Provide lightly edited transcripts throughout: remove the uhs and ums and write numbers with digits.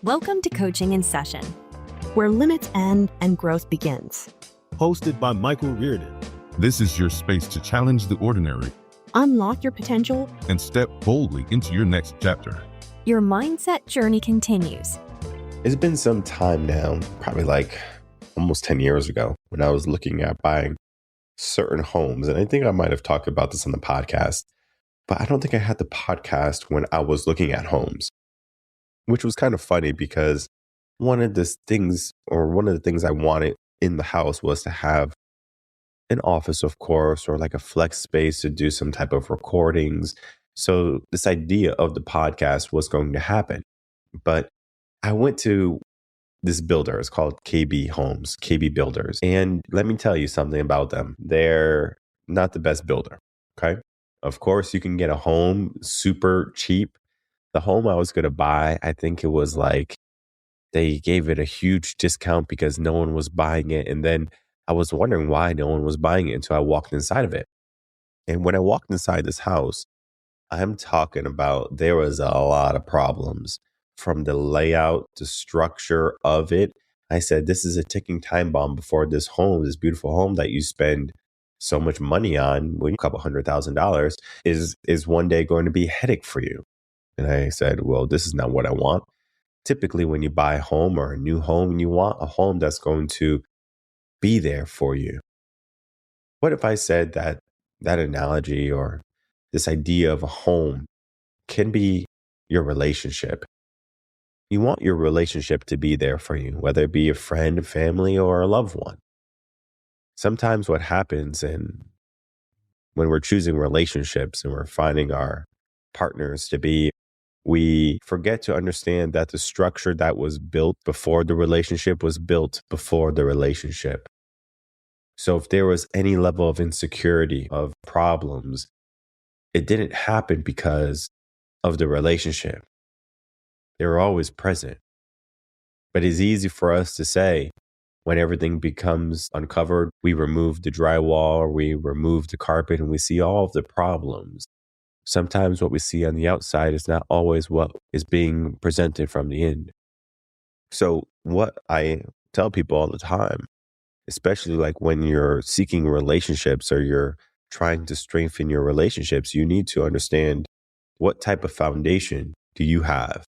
Welcome to Coaching in Session, where limits end and growth begins. Hosted by Michael Rearden. This is your space to challenge the ordinary, unlock your potential, and step boldly into your next chapter. Your mindset journey continues. It's been some time now, probably like almost 10 years ago, when I was looking at buying certain homes. And I think I might have talked about this on the podcast, but I don't think I had the podcast when I was looking at homes, which was kind of funny because one of the things I wanted in the house was to have an office, of course, or like a flex space to do some type of recordings. So this idea of the podcast was going to happen. But I went to this builder. It's called KB Builders. And let me tell you something about them. They're not the best builder. Okay. Of course, you can get a home super cheap. The home I was going to buy, I think it was like they gave it a huge discount because no one was buying it. And then I was wondering why no one was buying it until I walked inside of it. And when I walked inside this house, I'm talking about there was a lot of problems from the layout, the structure of it. I said, this is a ticking time bomb before this beautiful home that you spend so much money on, a couple $100,000, is one day going to be a headache for you. And I said, well, this is not what I want. Typically, when you buy a home or a new home, you want a home that's going to be there for you. What if I said that analogy or this idea of a home can be your relationship? You want your relationship to be there for you, whether it be a friend, a family, or a loved one. Sometimes what happens when we're choosing relationships and we're finding our partners to be, we forget to understand that the structure that was built before the relationship was built before the relationship. So if there was any level of insecurity, of problems, it didn't happen because of the relationship. They were always present. But it's easy for us to say when everything becomes uncovered, we remove the drywall or we remove the carpet and we see all of the problems. Sometimes what we see on the outside is not always what is being presented from the end. So what I tell people all the time, especially like when you're seeking relationships or you're trying to strengthen your relationships, you need to understand what type of foundation do you have,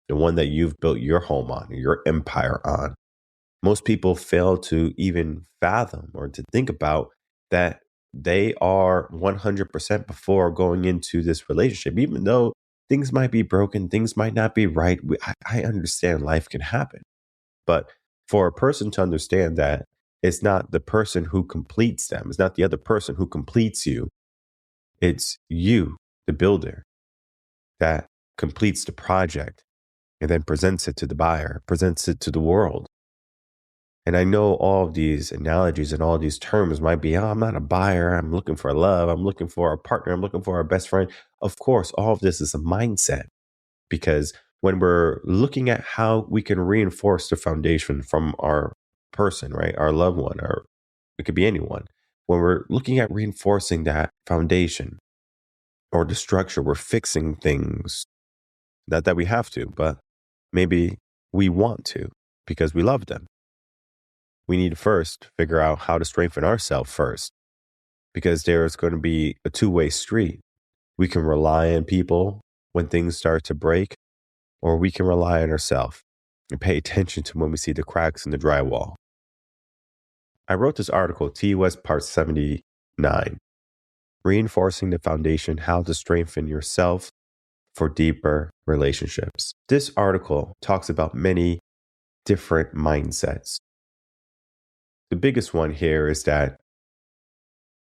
the one that you've built your home on, your empire on. Most people fail to even fathom or to think about that they are 100% before going into this relationship. Even though things might be broken, things might not be right. I understand life can happen. But for a person to understand that it's not the person who completes them, it's not the other person who completes you, it's you, the builder, that completes the project and then presents it to the buyer, presents it to the world. And I know all of these analogies and all these terms might be, I'm not a buyer, I'm looking for love, I'm looking for a partner, I'm looking for a best friend. Of course, all of this is a mindset, because when we're looking at how we can reinforce the foundation from our person, right, our loved one, or it could be anyone, when we're looking at reinforcing that foundation or the structure, we're fixing things that we have to, but maybe we want to because we love them. We need to first figure out how to strengthen ourselves first, because there's going to be a two-way street. We can rely on people when things start to break, or we can rely on ourselves and pay attention to when we see the cracks in the drywall. I wrote this article, TOS Part 79, Reinforcing the Foundation, How to Strengthen Yourself for Deeper Relationships. This article talks about many different mindsets. The biggest one here is that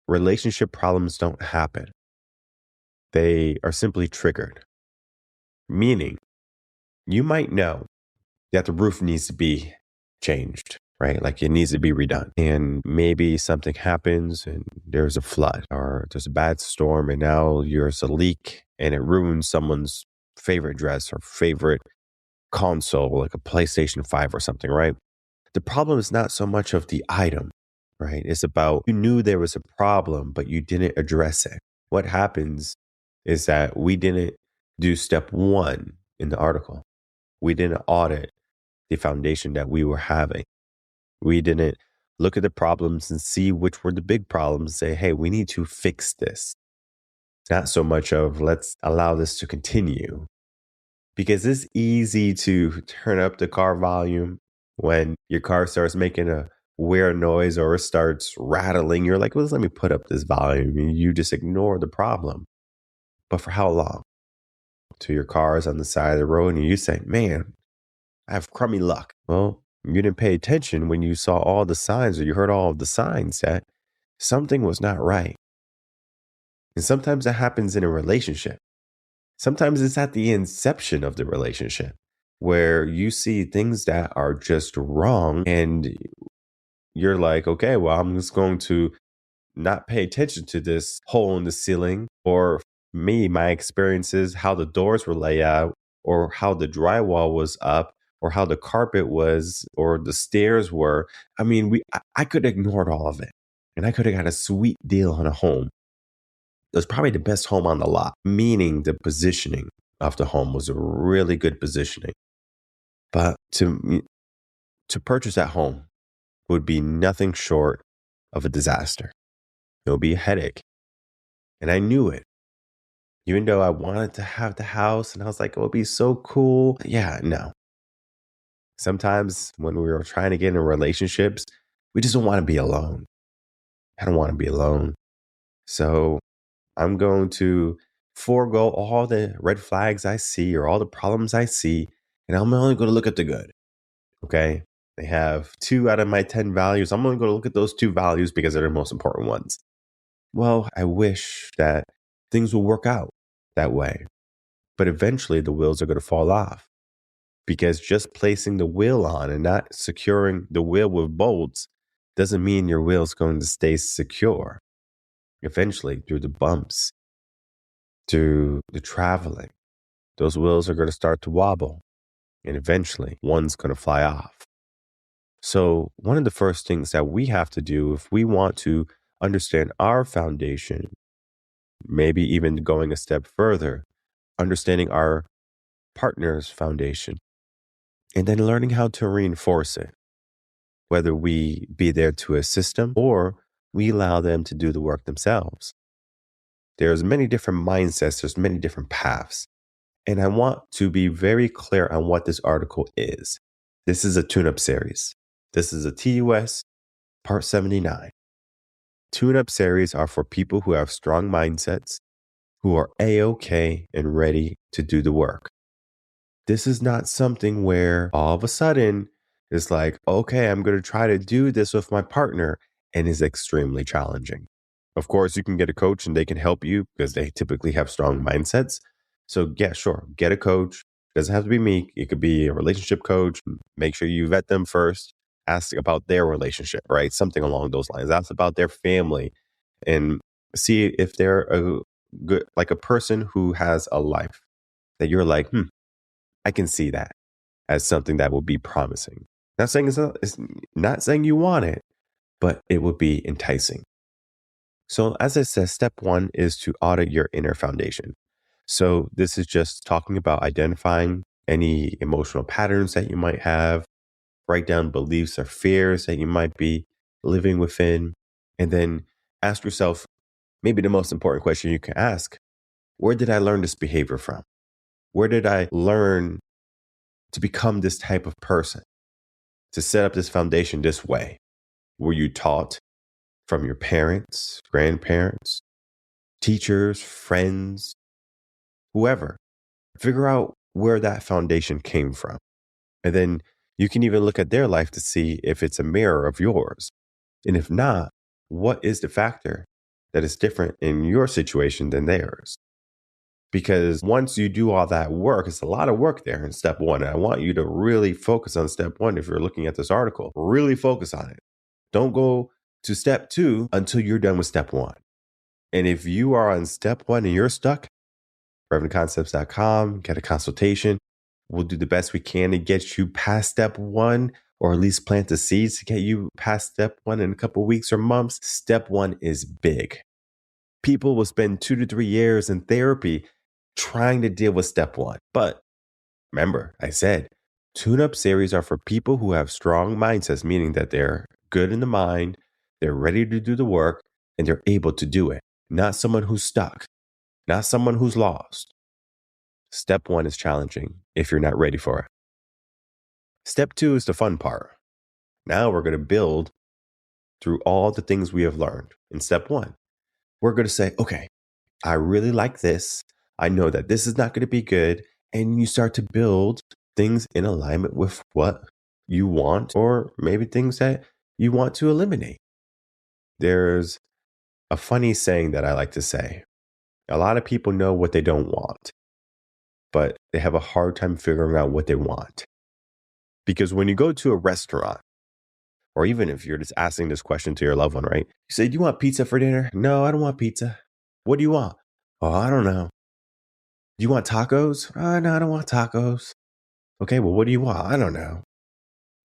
relationship problems don't happen. They are simply triggered. Meaning, you might know that the roof needs to be changed, right? Like it needs to be redone. And maybe something happens and there's a flood or there's a bad storm and now there's a leak and it ruins someone's favorite dress or favorite console, like a PlayStation 5 or something, right? The problem is not so much of the item, right? It's about you knew there was a problem, but you didn't address it. What happens is that we didn't do step one in the article. We didn't audit the foundation that we were having. We didn't look at the problems and see which were the big problems and say, hey, we need to fix this. Not so much of let's allow this to continue. Because it's easy to turn up the car volume when your car starts making a weird noise or it starts rattling. You're like, well, let me put up this volume. And you just ignore the problem. But for how long? Till your car is on the side of the road and you say, man, I have crummy luck. Well, you didn't pay attention when you saw all the signs or you heard all of the signs that something was not right. And sometimes that happens in a relationship. Sometimes it's at the inception of the relationship where you see things that are just wrong and you're like, okay, well, I'm just going to not pay attention to this hole in the ceiling, or my experiences, how the doors were laid out, or how the drywall was up, or how the carpet was, or the stairs were. I mean, I could have ignored all of it and I could have got a sweet deal on a home. It was probably the best home on the lot, meaning the positioning of the home was a really good positioning. But to purchase that home would be nothing short of a disaster. It would be a headache. And I knew it. Even though I wanted to have the house and I was like, it would be so cool. Yeah, no. Sometimes when we were trying to get in relationships, we just don't want to be alone. I don't want to be alone. So I'm going to forego all the red flags I see or all the problems I see, and I'm only going to look at the good. Okay? They have 2 out of my 10 values. I'm only going to look at those 2 values because they're the most important ones. Well, I wish that things will work out that way. But eventually the wheels are going to fall off because just placing the wheel on and not securing the wheel with bolts doesn't mean your wheel's going to stay secure. Eventually, through the bumps, through the traveling, those wheels are going to start to wobble, and eventually one's going to fly off. So one of the first things that we have to do if we want to understand our foundation, maybe even going a step further, understanding our partner's foundation, and then learning how to reinforce it, whether we be there to assist them or we allow them to do the work themselves. There's many different mindsets, there's many different paths. And I want to be very clear on what this article is. This is a tune-up series. This is a TUS Part 79. Tune-up series are for people who have strong mindsets, who are A-OK and ready to do the work. This is not something where all of a sudden it's like, okay, I'm going to try to do this with my partner, and is extremely challenging. Of course, you can get a coach and they can help you because they typically have strong mindsets. So yeah, sure, get a coach. It doesn't have to be me. It could be a relationship coach. Make sure you vet them first. Ask about their relationship, right? Something along those lines. Ask about their family and see if they're a good, like a person who has a life that you're like, I can see that as something that would be promising. Not saying it's not saying you want it, but it would be enticing. So as I said, step 1 is to audit your inner foundation. So this is just talking about identifying any emotional patterns that you might have, write down beliefs or fears that you might be living within, and then ask yourself, maybe the most important question you can ask, where did I learn this behavior from? Where did I learn to become this type of person, to set up this foundation this way? Were you taught from your parents, grandparents, teachers, friends, whoever? Figure out where that foundation came from. And then you can even look at their life to see if it's a mirror of yours. And if not, what is the factor that is different in your situation than theirs? Because once you do all that work, it's a lot of work there in step 1. And I want you to really focus on step 1 if you're looking at this article. Really focus on it. Don't go to step 2 until you're done with step 1. And if you are on step 1 and you're stuck, revenconcepts.com, get a consultation. We'll do the best we can to get you past step 1, or at least plant the seeds to get you past step 1 in a couple weeks or months. Step 1 is big. People will spend 2 to 3 years in therapy trying to deal with step 1. But remember, I said, Tune-up series are for people who have strong mindsets, meaning that they're good in the mind, they're ready to do the work, and they're able to do it. Not someone who's stuck, not someone who's lost. Step 1 is challenging if you're not ready for it. Step 2 is the fun part. Now we're going to build through all the things we have learned. In step 1, we're going to say, okay, I really like this. I know that this is not going to be good. And you start to build things in alignment with what you want, or maybe things that you want to eliminate. There's a funny saying that I like to say. A lot of people know what they don't want, but they have a hard time figuring out what they want. Because when you go to a restaurant, or even if you're just asking this question to your loved one, right? You say, do you want pizza for dinner? No, I don't want pizza. What do you want? Oh, I don't know. Do you want tacos? No, I don't want tacos. Okay, well, what do you want? I don't know.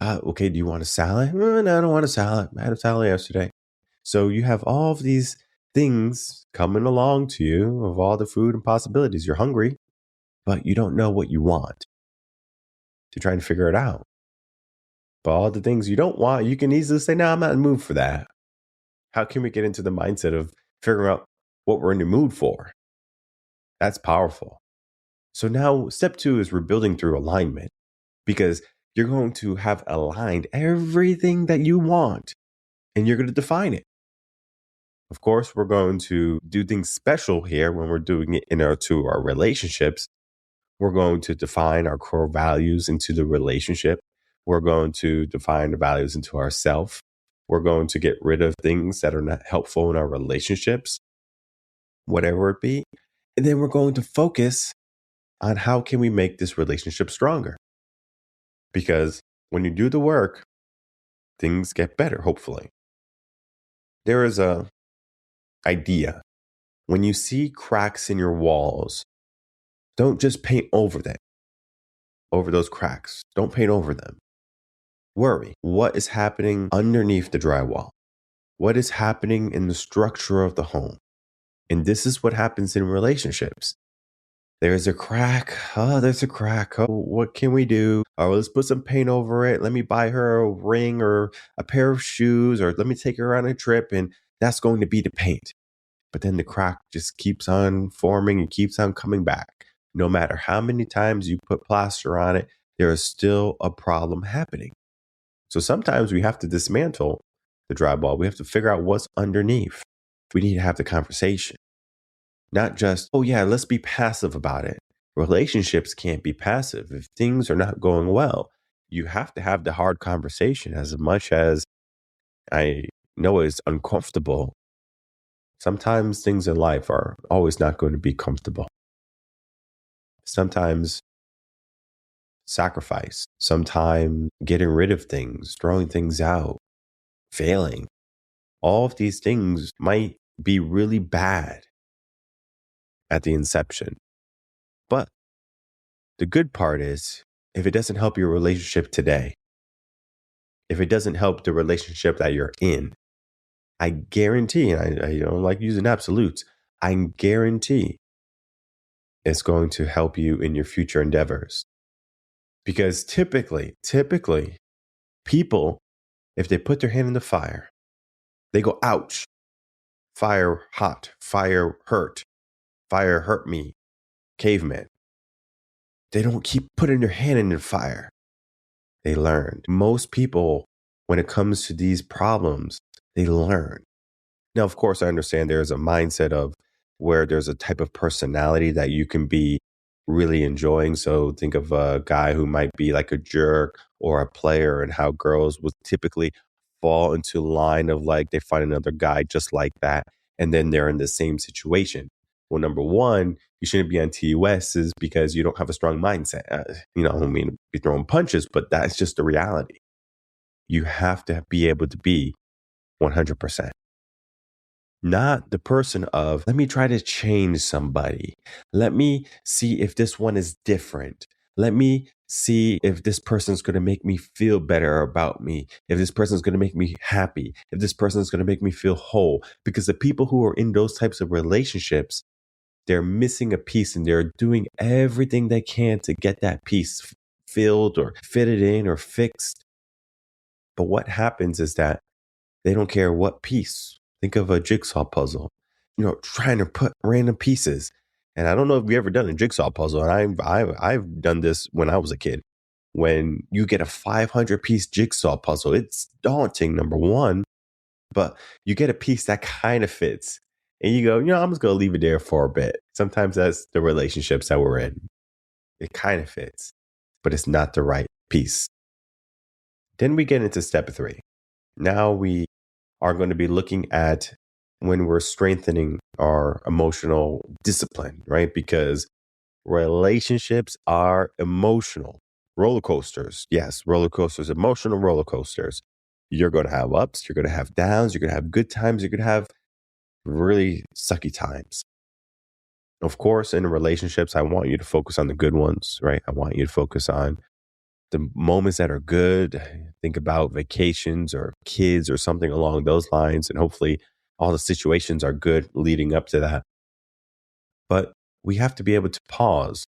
Okay, do you want a salad? No, I don't want a salad. I had a salad yesterday. So you have all of these things coming along to you of all the food and possibilities. You're hungry, but you don't know what you want. You're trying to figure it out. But all the things you don't want, you can easily say, no, I'm not in the mood for that. How can we get into the mindset of figuring out what we're in the mood for? That's powerful. So now step 2 is rebuilding through alignment, because you're going to have aligned everything that you want and you're going to define it. Of course, we're going to do things special here when we're doing it to our relationships. We're going to define our core values into the relationship. We're going to define the values into ourselves. We're going to get rid of things that are not helpful in our relationships, whatever it be. And then we're going to focus on how can we make this relationship stronger. Because when you do the work, things get better, hopefully. There is a idea. When you see cracks in your walls, don't just paint over them, over those cracks. Don't paint over them. Worry. What is happening underneath the drywall? What is happening in the structure of the home? And this is what happens in relationships. There's a crack. Oh, there's a crack. Oh, what can we do? Oh, let's put some paint over it. Let me buy her a ring or a pair of shoes, or let me take her on a trip, and that's going to be the paint. But then the crack just keeps on forming and keeps on coming back. No matter how many times you put plaster on it, there is still a problem happening. So sometimes we have to dismantle the drywall. We have to figure out what's underneath. We need to have the conversation. Not just, oh yeah, let's be passive about it. Relationships can't be passive. If things are not going well, you have to have the hard conversation. As much as I know it's uncomfortable, sometimes things in life are always not going to be comfortable. Sometimes sacrifice, sometimes getting rid of things, throwing things out, failing. All of these things might be really bad at the inception. But the good part is, if it doesn't help your relationship today, if it doesn't help the relationship that you're in, I guarantee, and I don't like using absolutes, I guarantee it's going to help you in your future endeavors. Because typically, people, if they put their hand in the fire, they go, ouch, fire hot, fire hurt me, caveman. They don't keep putting their hand in the fire. They learn. Most people, when it comes to these problems, they learn. Now, of course, I understand there's a mindset of where there's a type of personality that you can be really enjoying. So think of a guy who might be like a jerk or a player, and how girls would typically fall into line of like they find another guy just like that, and then they're in the same situation. Well, number one, you shouldn't be on TUSs because you don't have a strong mindset. I don't mean to be throwing punches, but that's just the reality. You have to be able to be 100%. Not the person of, let me try to change somebody. Let me see if this one is different. Let me see if this person's going to make me feel better about me. If this person's going to make me happy. If this person's going to make me feel whole. Because the people who are in those types of relationships, they're missing a piece and they're doing everything they can to get that piece filled or fitted in or fixed. But what happens is that they don't care what piece. Think of a jigsaw puzzle, trying to put random pieces. And I don't know if you've ever done a jigsaw puzzle, and I've done this when I was a kid. When you get a 500-piece jigsaw puzzle, it's daunting, number one, but you get a piece that kind of fits. And you go, I'm just going to leave it there for a bit. Sometimes that's the relationships that we're in. It kind of fits, but it's not the right piece. Then we get into step 3. Now we are going to be looking at when we're strengthening our emotional discipline, right? Because relationships are emotional roller coasters. Yes, roller coasters, emotional roller coasters. You're going to have ups, you're going to have downs, you're going to have good times, you're going to have really sucky times. Of course, in relationships, I want you to focus on the good ones, right? I want you to focus on the moments that are good. Think about vacations or kids or something along those lines. And hopefully all the situations are good leading up to that. But we have to be able to pause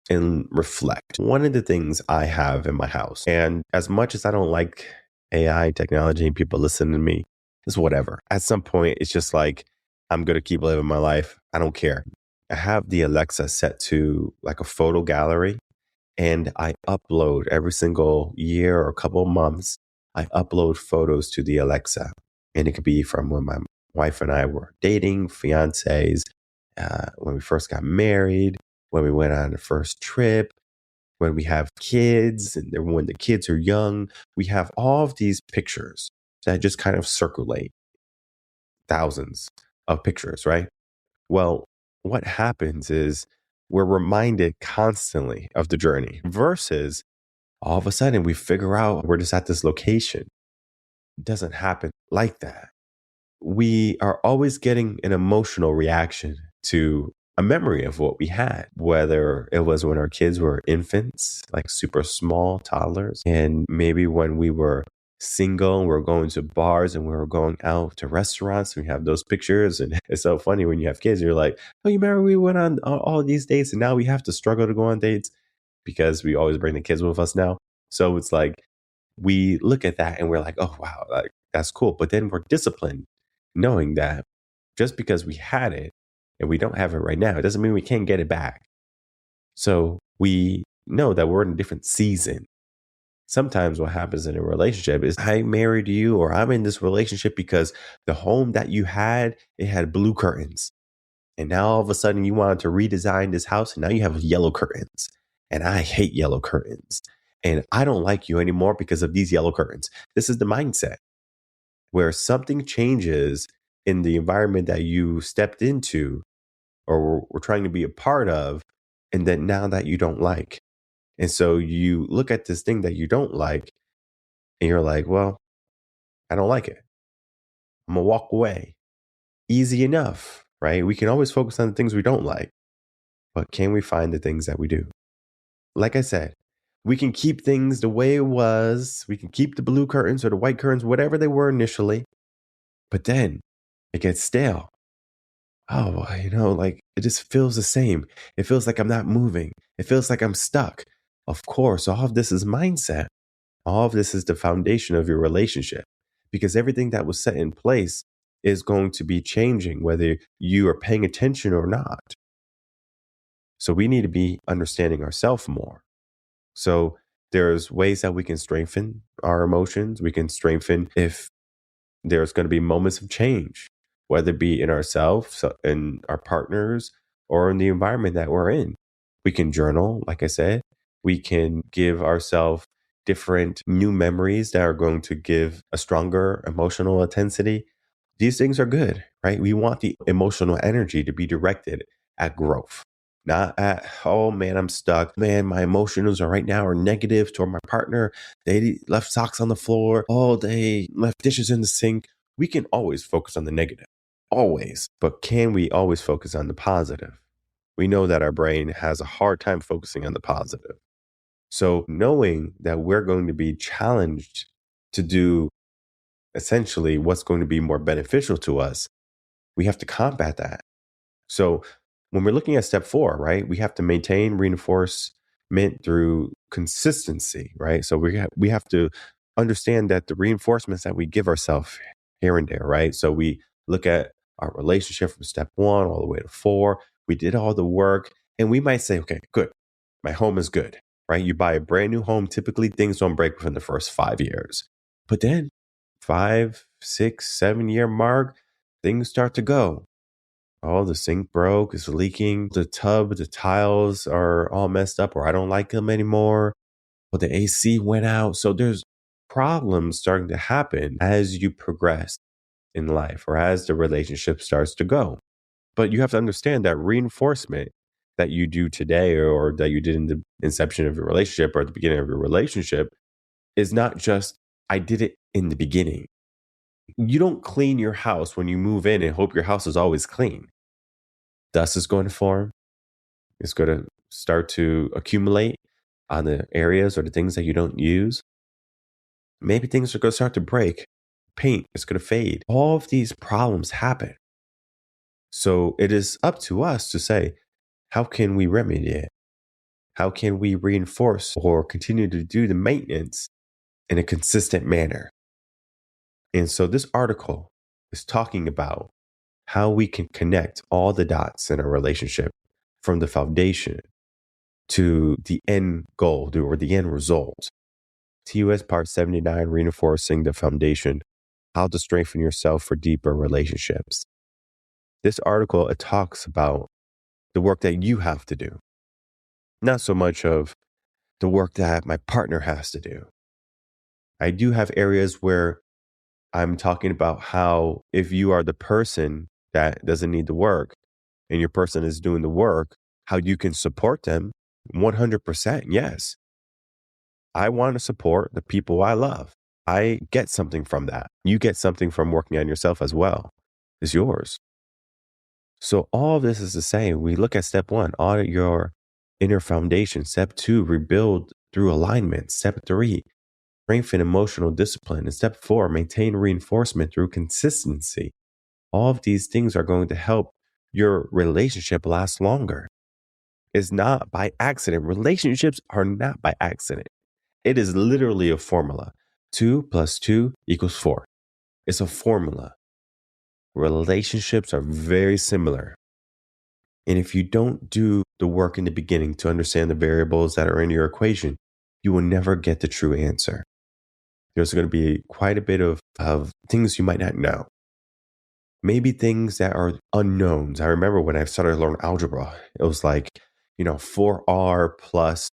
and reflect. One of the things I have in my house, and as much as I don't like AI technology and people listening to me, it's whatever. At some point, it's just like, I'm going to keep living my life. I don't care. I have the Alexa set to like a photo gallery, and I upload every single year or a couple of months. I upload photos to the Alexa, and it could be from when my wife and I were dating, fiancés, when we first got married, when we went on the first trip, when we have kids, and then when the kids are young. We have all of these pictures that just kind of circulate, thousands of pictures, right? Well, what happens is we're reminded constantly of the journey versus all of a sudden we figure out we're just at this location. It doesn't happen like that. We are always getting an emotional reaction to a memory of what we had, whether it was when our kids were infants, like super small toddlers, and maybe when we were single, we were going to bars and we were going out to restaurants. We have those pictures, and it's so funny when you have kids. You're like, oh, you remember we went on all these dates, and now we have to struggle to go on dates because we always bring the kids with us now. So it's like we look at that and we're like, oh wow, like that's cool. But then we're disciplined, knowing that just because we had it and we don't have it right now, it doesn't mean we can't get it back. So we know that we're in a different season. Sometimes what happens in a relationship is I married you, or I'm in this relationship because the home that you had, it had blue curtains. And now all of a sudden you wanted to redesign this house, and now you have yellow curtains. And I hate yellow curtains. And I don't like you anymore because of these yellow curtains. This is the mindset where something changes in the environment that you stepped into or were trying to be a part of, and then now that you don't like. And so you look at this thing that you don't like and you're like, well, I don't like it. I'm going to walk away. Easy enough, right? We can always focus on the things we don't like, but can we find the things that we do? Like I said, we can keep things the way it was. We can keep the blue curtains or the white curtains, whatever they were initially, but then it gets stale. Oh, like it just feels the same. It feels like I'm not moving. It feels like I'm stuck. Of course, all of this is mindset. All of this is the foundation of your relationship, because everything that was set in place is going to be changing whether you are paying attention or not. So we need to be understanding ourselves more. So there's ways that we can strengthen our emotions. We can strengthen if there's going to be moments of change, whether it be in ourselves, in our partners, or in the environment that we're in. We can journal, like I said. We can give ourselves different new memories that are going to give a stronger emotional intensity. These things are good, right? We want the emotional energy to be directed at growth, not at, oh man, I'm stuck. Man, my emotions right now are negative toward my partner. They left socks on the floor. Oh, they left dishes in the sink. We can always focus on the negative, always. But can we always focus on the positive? We know that our brain has a hard time focusing on the positive. So knowing that we're going to be challenged to do essentially what's going to be more beneficial to us, we have to combat that. So when we're looking at step 4, right, we have to maintain, reinforce, through consistency, right? So we have to understand that the reinforcements that we give ourselves here and there, right? So we look at our relationship from step 1 all the way to 4. We did all the work and we might say, okay, good. My home is good, right? You buy a brand new home. Typically things don't break within the first 5 years, but then 5, 6, 7 year mark, things start to go. Oh, the sink broke, it's leaking. The tub, the tiles are all messed up, or I don't like them anymore. Or the AC went out. So there's problems starting to happen as you progress in life or as the relationship starts to go. But you have to understand that reinforcement that you do today or that you did in the inception of your relationship or at the beginning of your relationship is not just, I did it in the beginning. You don't clean your house when you move in and hope your house is always clean. Dust is going to form. It's going to start to accumulate on the areas or the things that you don't use. Maybe things are going to start to break. Paint is going to fade. All of these problems happen. So it is up to us to say, how can we remedy it? How can we reinforce or continue to do the maintenance in a consistent manner? And so this article is talking about how we can connect all the dots in a relationship from the foundation to the end goal or the end result. TUS Part 79, Reinforcing the Foundation, How to Strengthen Yourself for Deeper Relationships. This article, it talks about the work that you have to do, not so much of the work that my partner has to do. I do have areas where I'm talking about how if you are the person that doesn't need the work and your person is doing the work, how you can support them 100%. Yes. I want to support the people I love. I get something from that. You get something from working on yourself as well. It's yours. So all of this is to say, we look at step 1, audit your inner foundation. Step 2, rebuild through alignment. Step 3, strengthen emotional discipline. And step 4, maintain reinforcement through consistency. All of these things are going to help your relationship last longer. It's not by accident. Relationships are not by accident. It is literally a formula. 2 + 2 = 4. It's a formula. Relationships are very similar. And if you don't do the work in the beginning to understand the variables that are in your equation, you will never get the true answer. There's going to be quite a bit of things you might not know. Maybe things that are unknowns. I remember when I started to learn algebra, it was like, 4r plus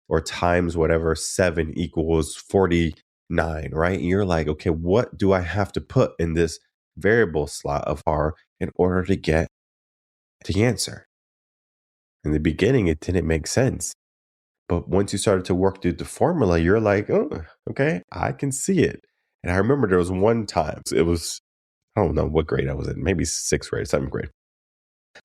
or times whatever 7 = 49, right? And you're like, okay, what do I have to put in this variable slot of r in order to get the answer? In the beginning, it didn't make sense. But once you started to work through the formula, you're like, oh, okay, I can see it. And I remember there was one time, it was, I don't know what grade I was in, maybe 6th grade, 7th grade.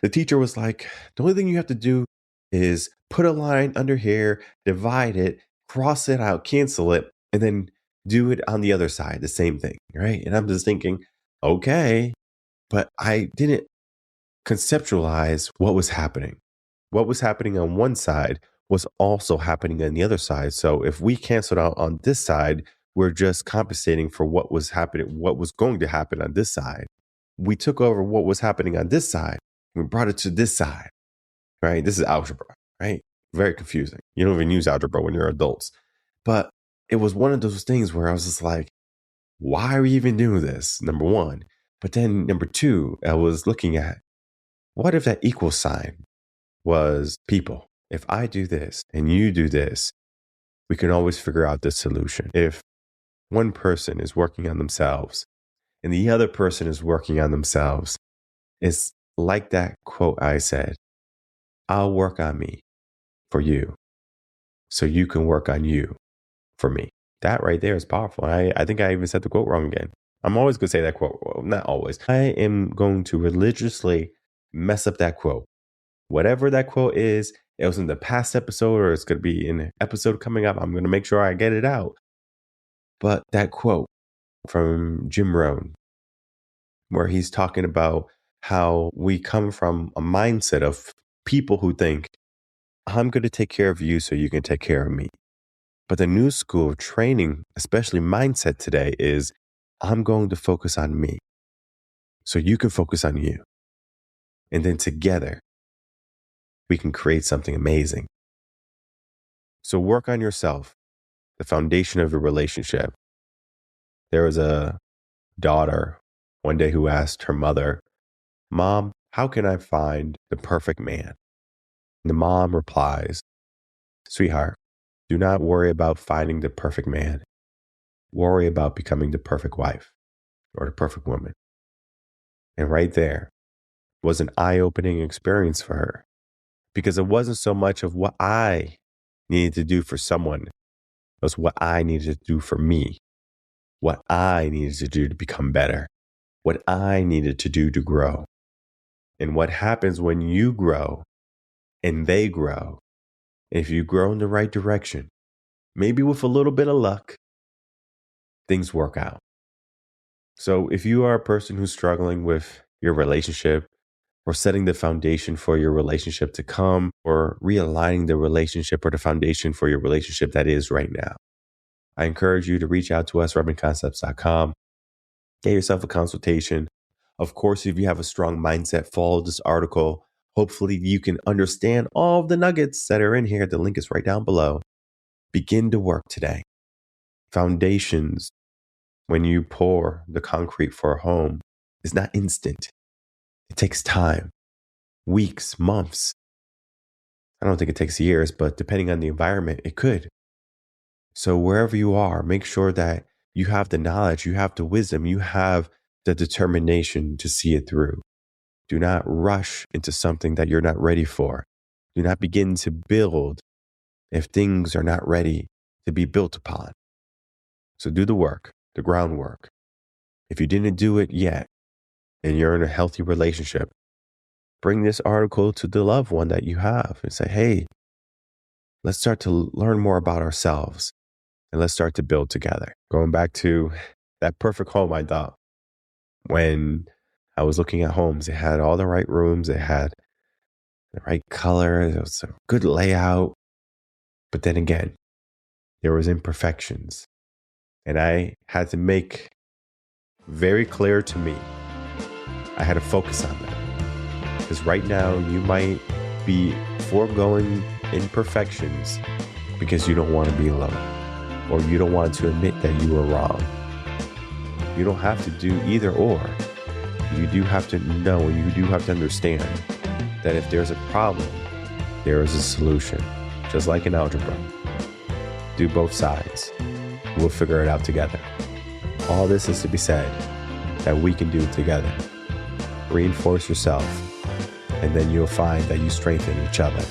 The teacher was like, the only thing you have to do is put a line under here, divide it, cross it out, cancel it, and then do it on the other side, the same thing, right? And I'm just thinking, okay, but I didn't conceptualize what was happening. What was happening on one side was also happening on the other side. So if we canceled out on this side, we're just compensating for what was happening, what was going to happen on this side. We took over what was happening on this side. We brought it to this side, right? This is algebra, right? Very confusing. You don't even use algebra when you're adults. But it was one of those things where I was just like, why are we even doing this? Number one. But then number two, I was looking at, what if that equal sign was people? If I do this and you do this, we can always figure out the solution. If one person is working on themselves and the other person is working on themselves, it's like that quote I said, I'll work on me for you so you can work on you for me. That right there is powerful. I think I even said the quote wrong again. I'm always going to say that quote. Well, not always. I am going to religiously mess up that quote. Whatever that quote is, it was in the past episode or it's going to be in an episode coming up. I'm going to make sure I get it out. But that quote from Jim Rohn, where he's talking about how we come from a mindset of people who think I'm going to take care of you so you can take care of me. But the new school of training, especially mindset today, is I'm going to focus on me so you can focus on you. And then together, we can create something amazing. So work on yourself, the foundation of your relationship. There was a daughter one day who asked her mother, "Mom, how can I find the perfect man?" And the mom replies, "Sweetheart, do not worry about finding the perfect man. Worry about becoming the perfect wife or the perfect woman." And right there was an eye-opening experience for her, because it wasn't so much of what I needed to do for someone. It was what I needed to do for me, what I needed to do to become better, what I needed to do to grow. And what happens when you grow and they grow, if you grow in the right direction, maybe with a little bit of luck, things work out. So if you are a person who's struggling with your relationship, or setting the foundation for your relationship to come, or realigning the relationship or the foundation for your relationship that is right now, I encourage you to reach out to us, revenconcepts.com. Get yourself a consultation. Of course, if you have a strong mindset, follow this article. Hopefully you can understand all of the nuggets that are in here. The link is right down below. Begin to work today. Foundations, when you pour the concrete for a home, is not instant. It takes time, weeks, months. I don't think it takes years, but depending on the environment, it could. So wherever you are, make sure that you have the knowledge, you have the wisdom, you have the determination to see it through. Do not rush into something that you're not ready for. Do not begin to build if things are not ready to be built upon. So do the work, the groundwork. If you didn't do it yet, and you're in a healthy relationship, bring this article to the loved one that you have and say, hey, let's start to learn more about ourselves and let's start to build together. Going back to that perfect home I thought, when I was looking at homes, it had all the right rooms, it had the right color, it was a good layout. But then again, there was imperfections. And I had to make very clear to me, I had to focus on that. Because right now you might be foregoing imperfections because you don't want to be alone, or you don't want to admit that you were wrong. You don't have to do either or. You do have to know, and you do have to understand that if there's a problem, there is a solution. Just like in algebra. Do both sides. We'll figure it out together. All this is to be said that we can do it together. Reinforce yourself, and then you'll find that you strengthen each other.